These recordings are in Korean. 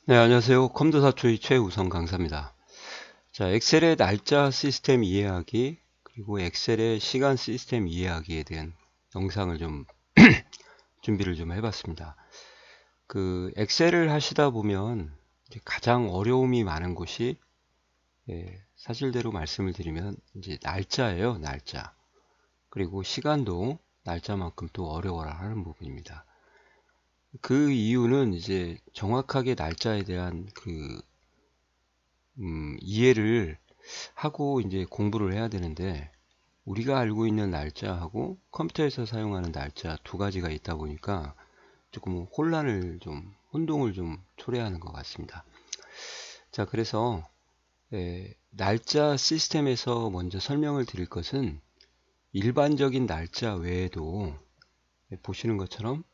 네, 안녕하세요. 컴퓨터사초의 최우성 강사입니다. 자, 엑셀의 날짜 시스템 이해하기, 그리고 엑셀의 시간 시스템 이해하기에 대한 영상을 좀 준비를 좀 해봤습니다. 그 엑셀을 하시다 보면 이제 가장 어려움이 많은 곳이 사실대로 말씀을 드리면 이제 날짜예요, 날짜. 그리고 시간도 날짜만큼 또 어려워라 하는 부분입니다. 그 이유는 이제 정확하게 날짜에 대한 이해를 하고 이제 공부를 해야 되는데, 우리가 알고 있는 날짜하고 컴퓨터에서 사용하는 날짜 두 가지가 있다 보니까 조금 혼동을 좀 초래하는 것 같습니다. 자, 그래서 날짜 시스템에서 먼저 설명을 드릴 것은, 일반적인 날짜 외에도 보시는 것처럼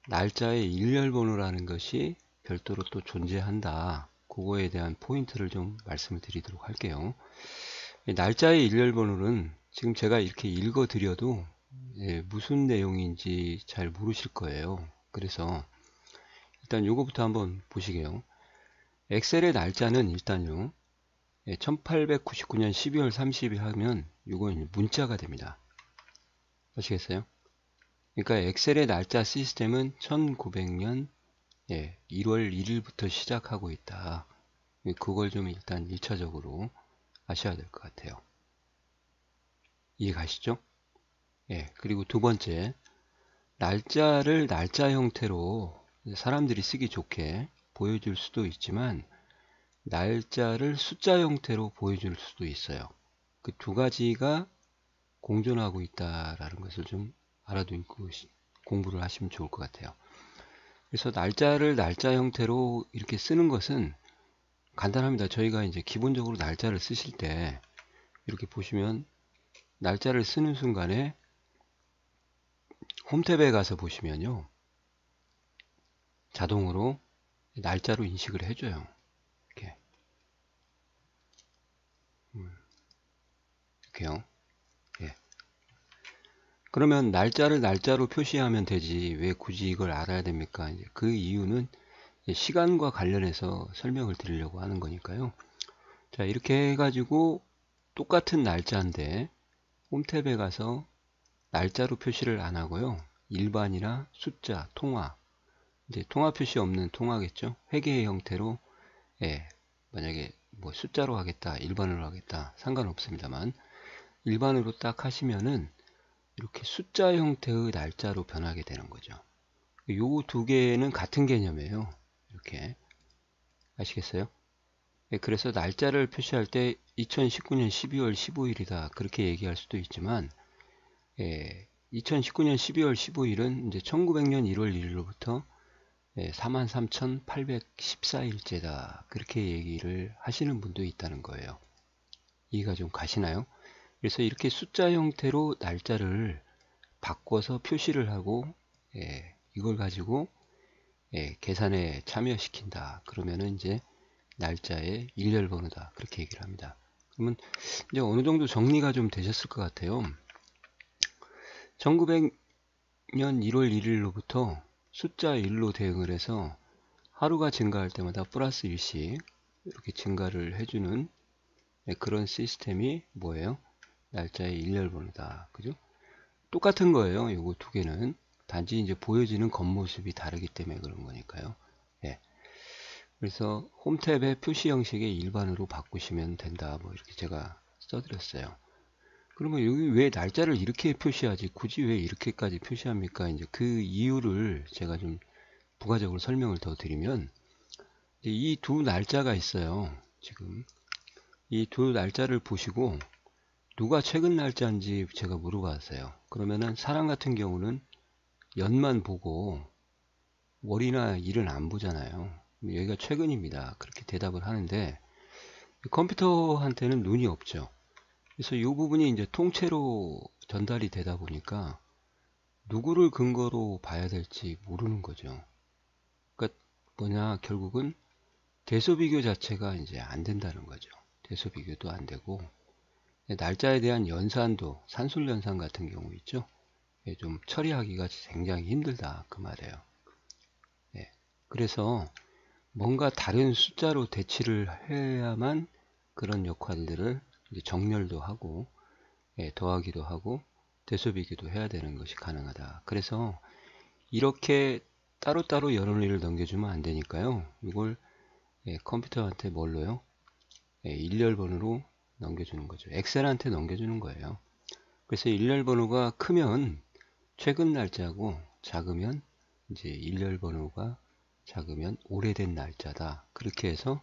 날짜의 일렬번호라는 것이 별도로 또 존재한다. 그거에 대한 포인트를 좀 말씀을 드리도록 할게요. 날짜의 일렬번호는 지금 제가 이렇게 읽어 드려도 무슨 내용인지 잘 모르실 거예요. 그래서 일단 요거부터 한번 보시게요. 엑셀의 날짜는 일단요, 1899년 12월 30일 하면 요건 문자가 됩니다. 아시겠어요? 그러니까 엑셀의 날짜 시스템은 1900년 1월 1일부터 시작하고 있다. 그걸 좀 일단 1차적으로 아셔야 될 것 같아요. 이해 가시죠? 그리고 두 번째, 날짜를 날짜 형태로 사람들이 쓰기 좋게 보여줄 수도 있지만, 날짜를 숫자 형태로 보여줄 수도 있어요. 그 두 가지가 공존하고 있다라는 것을 좀 알아두고 공부를 하시면 좋을 것 같아요. 그래서 날짜를 날짜 형태로 이렇게 쓰는 것은 간단합니다. 저희가 이제 기본적으로 날짜를 쓰실 때 이렇게 보시면, 날짜를 쓰는 순간에 홈탭에 가서 보시면요, 자동으로 날짜로 인식을 해줘요. 이렇게 이렇게요. 그러면 날짜를 날짜로 표시하면 되지 왜 굳이 이걸 알아야 됩니까? 이제 그 이유는 시간과 관련해서 설명을 드리려고 하는 거니까요. 자, 이렇게 해가지고 똑같은 날짜인데 홈탭에 가서 날짜로 표시를 안 하고요, 일반이나 숫자, 통화, 이제 통화 표시 없는 통화겠죠. 회계의 형태로, 만약에 뭐 숫자로 하겠다, 일반으로 하겠다, 상관없습니다만 일반으로 딱 하시면은 이렇게 숫자 형태의 날짜로 변하게 되는 거죠. 요 두 개는 같은 개념이에요. 이렇게 아시겠어요? 그래서 날짜를 표시할 때 2019년 12월 15일이다 그렇게 얘기할 수도 있지만, 2019년 12월 15일은 이제 1900년 1월 1일로부터 43,814일째다 그렇게 얘기를 하시는 분도 있다는 거예요. 이해가 좀 가시나요? 그래서 이렇게 숫자 형태로 날짜를 바꿔서 표시를 하고, 이걸 가지고 계산에 참여시킨다 그러면은 이제 날짜의 일렬번호다 그렇게 얘기를 합니다. 그러면 이제 어느 정도 정리가 좀 되셨을 것 같아요. 1900년 1월 1일로부터 숫자 1로 대응을 해서 하루가 증가할 때마다 플러스 1씩 이렇게 증가를 해주는 그런 시스템이 뭐예요? 날짜의 일렬번호다. 그죠? 똑같은 거예요. 요거 두 개는. 단지 이제 보여지는 겉모습이 다르기 때문에 그런 거니까요. 그래서 홈탭의 표시 형식의 일반으로 바꾸시면 된다. 뭐 이렇게 제가 써드렸어요. 그러면 여기 왜 날짜를 이렇게 표시하지? 굳이 왜 이렇게까지 표시합니까? 이제 그 이유를 제가 좀 부가적으로 설명을 더 드리면, 이 두 날짜가 있어요. 지금 이 두 날짜를 보시고 누가 최근 날짜인지 제가 물어봤어요. 그러면은 사람 같은 경우는 연만 보고 월이나 일은 안 보잖아요. 여기가 최근입니다. 그렇게 대답을 하는데, 컴퓨터한테는 눈이 없죠. 그래서 이 부분이 이제 통째로 전달이 되다 보니까 누구를 근거로 봐야 될지 모르는 거죠. 그러니까 뭐냐, 결국은 대소비교 자체가 이제 안 된다는 거죠. 대소비교도 안 되고, 날짜에 대한 연산도 산술연산 같은 경우 있죠. 좀 처리하기가 굉장히 힘들다 그 말이에요. 그래서 뭔가 다른 숫자로 대치를 해야만 그런 역할들을 이제 정렬도 하고, 예, 더하기도 하고 대소비기도 해야 되는 것이 가능하다. 그래서 이렇게 따로따로 여러 일을 넘겨주면 안 되니까요. 이걸 예, 컴퓨터한테 뭘로요? 예, 일렬번호로 넘겨주는 거죠. 엑셀한테 넘겨주는 거예요. 그래서 일렬번호가 크면 최근 날짜고 작으면 이제 일렬번호가 작으면 오래된 날짜다. 그렇게 해서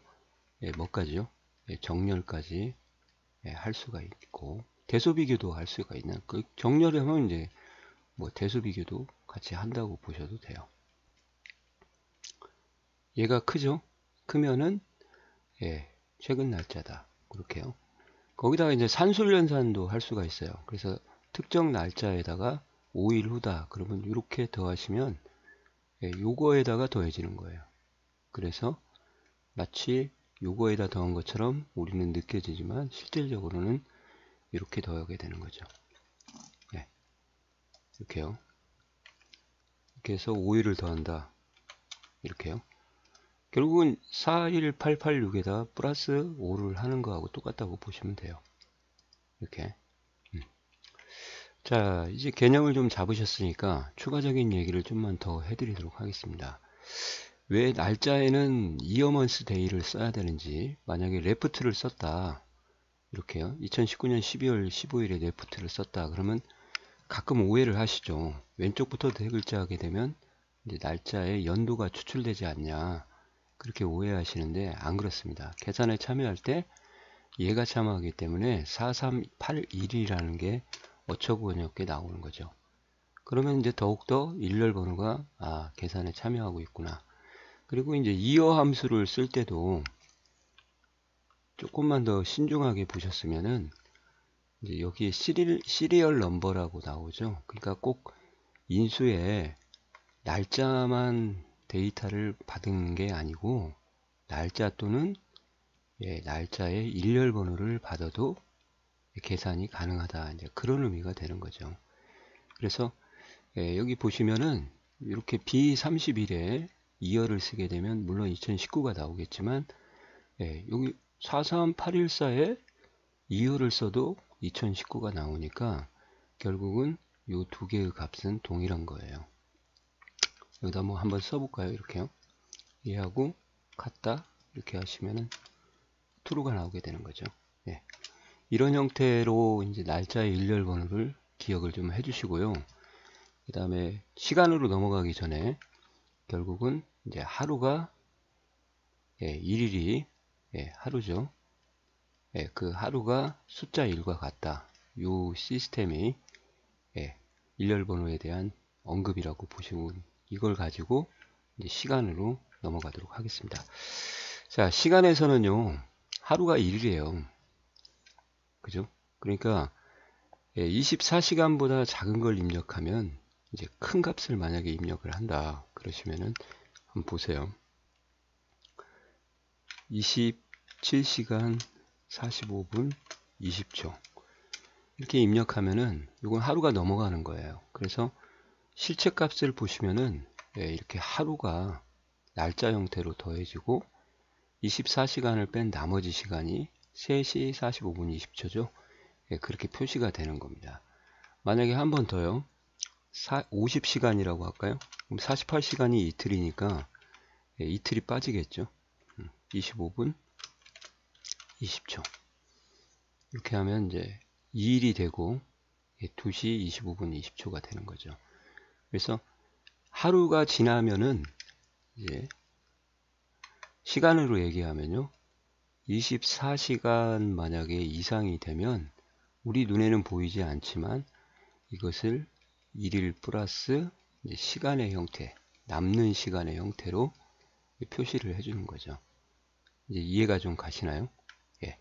예, 뭐까지요? 예, 정렬까지 예, 할 수가 있고 대소비교도 할 수가 있는 그 정렬하면 이제 뭐 대소비교도 같이 한다고 보셔도 돼요. 얘가 크죠? 크면은 예, 최근 날짜다. 그렇게요. 거기다가 이제 산술연산도 할 수가 있어요. 그래서 특정 날짜에다가 5일 후다. 그러면 이렇게 더하시면 예, 요거에다가 더해지는 거예요. 그래서 마치 요거에다 더한 것처럼 우리는 느껴지지만 실질적으로는 이렇게 더하게 되는 거죠. 예, 이렇게요. 이렇게 해서 5일을 더한다. 이렇게요. 결국은 41886에다 플러스 5를 하는 거하고 똑같다고 보시면 돼요. 이렇게. 자, 이제 개념을 좀 잡으셨으니까 추가적인 얘기를 좀만 더 해드리도록 하겠습니다. 왜 날짜에는 이어먼스 데이를 써야 되는지, 만약에 레프트를 썼다. 이렇게요. 2019년 12월 15일에 레프트를 썼다. 그러면 가끔 오해를 하시죠. 왼쪽부터 네 글자 하게 되면 이제 날짜에 연도가 추출되지 않냐. 그렇게 오해하시는데 안 그렇습니다. 계산에 참여할 때 얘가 참여하기 때문에 4381이라는 게 어처구니없게 나오는 거죠. 그러면 이제 더욱더 일렬 번호가 계산에 참여하고 있구나. 그리고 이제 이어 함수를 쓸 때도 조금만 더 신중하게 보셨으면은 이제 여기에 시리얼 넘버라고 나오죠. 그러니까 꼭 인수에 날짜만 데이터를 받은 게 아니고 날짜 또는 예, 날짜의 일렬 번호를 받아도 계산이 가능하다. 이제 그런 의미가 되는 거죠. 그래서 예, 여기 보시면은 이렇게 B31에 2열을 쓰게 되면 물론 2019가 나오겠지만 예, 여기 43814에 2열을 써도 2019가 나오니까 결국은 이 두 개의 값은 동일한 거예요. 여기다 뭐 한번 써볼까요? 이렇게요. 얘하고 같다 이렇게 하시면은 true가 나오게 되는 거죠. 예. 이런 형태로 이제 날짜의 일렬 번호를 기억을 좀 해주시고요. 그 다음에 시간으로 넘어가기 전에 결국은 이제 하루가 예, 1일이 예, 하루죠. 예, 그 하루가 숫자 1과 같다. 이 시스템이 예, 일렬 번호에 대한 언급이라고 보시고 이걸 가지고 이제 시간으로 넘어가도록 하겠습니다. 자, 시간에서는요. 하루가 1일이에요. 그죠? 그러니까 24시간보다 작은 걸 입력하면 이제 큰 값을 만약에 입력을 한다. 그러시면은 한번 보세요. 27시간 45분 20초 이렇게 입력하면은 이건 하루가 넘어가는 거예요. 그래서 실체 값을 보시면은 이렇게 하루가 날짜 형태로 더해지고 24시간을 뺀 나머지 시간이 3시 45분 20초죠. 그렇게 표시가 되는 겁니다. 만약에 한 번 더요. 50시간이라고 할까요? 그럼 48시간이 이틀이니까 이틀이 빠지겠죠. 25분 20초 이렇게 하면 이제 2일이 되고 2시 25분 20초가 되는 거죠. 그래서 하루가 지나면은 이제 시간으로 얘기하면요. 24시간 만약에 이상이 되면 우리 눈에는 보이지 않지만 이것을 1일 플러스 시간의 형태, 남는 시간의 형태로 표시를 해주는 거죠. 이제 이해가 좀 가시나요? 예.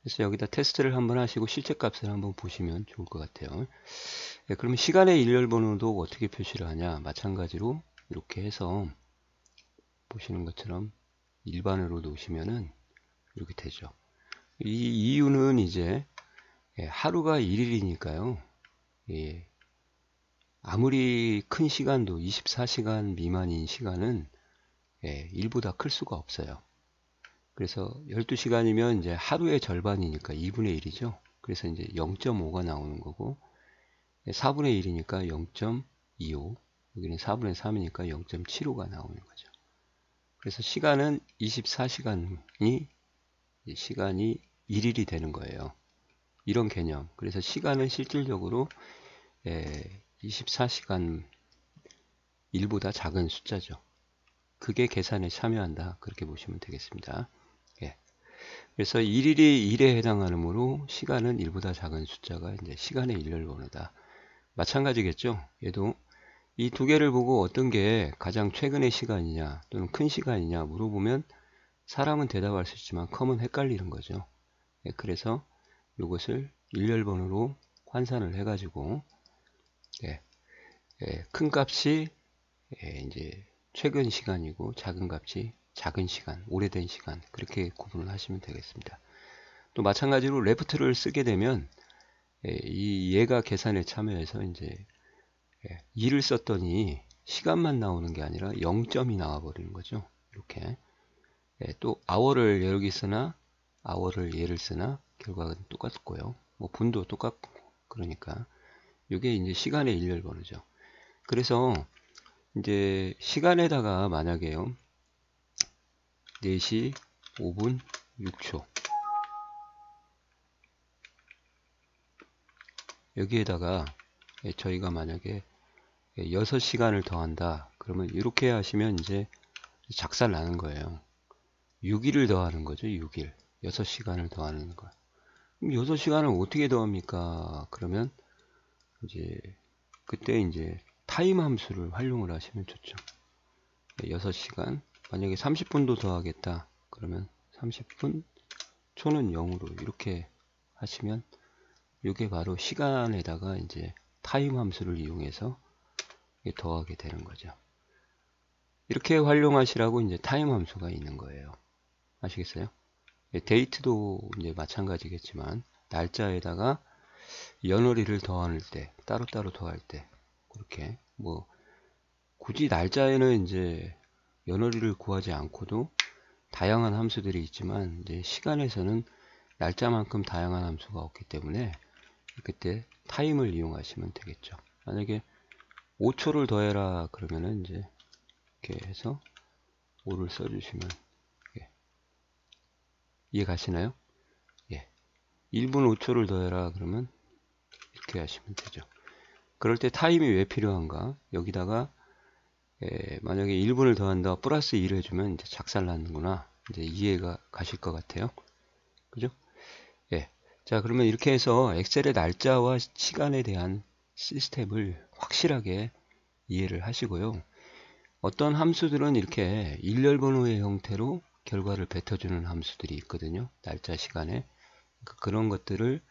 그래서 여기다 테스트를 한번 하시고 실제 값을 한번 보시면 좋을 것 같아요. 예, 그러면 시간의 일렬 번호도 어떻게 표시를 하냐? 마찬가지로 이렇게 해서 보시는 것처럼 일반으로 놓으시면은 이렇게 되죠. 이 이유는 이제 하루가 1일이니까요. 예, 아무리 큰 시간도 24시간 미만인 시간은 예, 1보다 클 수가 없어요. 그래서 12시간이면 이제 하루의 절반이니까 2분의 1이죠. 그래서 이제 0.5가 나오는 거고, 4분의 1이니까 0.25, 여기는 4분의 3이니까 0.75가 나오는 거죠. 그래서 시간은 24시간이 시간이 1일이 되는 거예요. 이런 개념. 그래서 시간은 실질적으로 24시간 1보다 작은 숫자죠. 그게 계산에 참여한다. 그렇게 보시면 되겠습니다. 예. 그래서 1일이 1에 해당하므로 시간은 1보다 작은 숫자가 이제 시간의 일렬번호다. 마찬가지겠죠. 얘도 이 두 개를 보고 어떤 게 가장 최근의 시간이냐 또는 큰 시간이냐 물어보면 사람은 대답할 수 있지만 컴은 헷갈리는 거죠. 예, 그래서 이것을 일렬번호로 환산을 해가지고 큰 값이 이제 최근 시간이고 작은 값이 작은 시간, 오래된 시간 그렇게 구분을 하시면 되겠습니다. 또 마찬가지로 레프트를 쓰게 되면 얘가 계산에 참여해서 이제 2를 썼더니 시간만 나오는 게 아니라 0점이 나와 버리는 거죠. 이렇게 또 hour를 여기 쓰나 hour를 얘를 쓰나 결과는 똑같고요. 뭐 분도 똑같고 그러니까 이게 이제 시간의 일렬번호죠. 그래서 이제 시간에다가 만약에요 4시 5분 6초 여기에다가 저희가 만약에 6시간을 더한다 그러면 이렇게 하시면 이제 작살 나는 거예요. 6일을 더하는 거죠. 6일 6시간을 더하는 거. 그럼 6시간을 어떻게 더합니까? 그러면 이제 그때 이제 타임 함수를 활용을 하시면 좋죠. 6시간 만약에 30분도 더하겠다 그러면 30분 초는 0으로 이렇게 하시면 이게 바로 시간에다가 이제 타임 함수를 이용해서 더하게 되는 거죠. 이렇게 활용하시라고 이제 타임 함수가 있는 거예요. 아시겠어요? 데이트도 이제 마찬가지겠지만 날짜에다가 연월일을 더할 때 따로따로 더할 때 그렇게 뭐 굳이 날짜에는 이제 연월일을 구하지 않고도 다양한 함수들이 있지만 이제 시간에서는 날짜만큼 다양한 함수가 없기 때문에 그때 타임을 이용하시면 되겠죠. 만약에 5초를 더해라 그러면은 이제 이렇게 해서 5를 써주시면 이해 가시나요? 예. 1분 5초를 더해라 그러면 이렇게 하시면 되죠. 그럴 때 타임이 왜 필요한가? 여기다가 만약에 1분을 더한다 플러스 1 해주면 이제 작살 나는구나. 이제 이해가 가실 것 같아요. 그죠? 예. 자, 그러면 이렇게 해서 엑셀의 날짜와 시간에 대한 시스템을 확실하게 이해를 하시고요. 어떤 함수들은 이렇게 일렬번호의 형태로 결과를 뱉어주는 함수들이 있거든요. 날짜, 시간에. 그런 것들을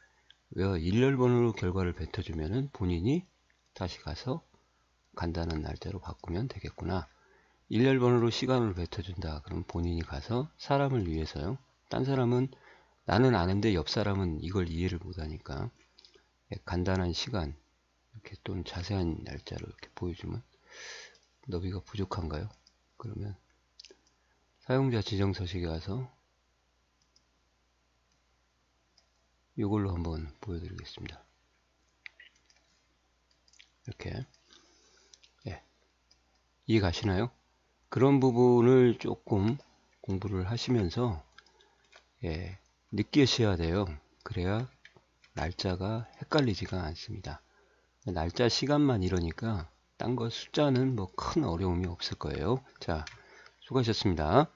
일렬번호로 결과를 뱉어주면은 본인이 다시 가서 간단한 날짜로 바꾸면 되겠구나. 일렬번호로 시간을 뱉어준다. 그럼 본인이 가서 사람을 위해서요. 딴 사람은 나는 아는데 옆 사람은 이걸 이해를 못하니까 간단한 시간 이렇게 또는 자세한 날짜로 이렇게 보여주면 너비가 부족한가요? 그러면 사용자 지정 서식에 가서 이걸로 한번 보여드리겠습니다. 이렇게 이해 가시나요? 그런 부분을 조금 공부를 하시면서 느끼셔야 돼요. 그래야 날짜가 헷갈리지가 않습니다. 날짜 시간만 이러니까 딴 거 숫자는 뭐 큰 어려움이 없을 거예요. 자, 수고하셨습니다.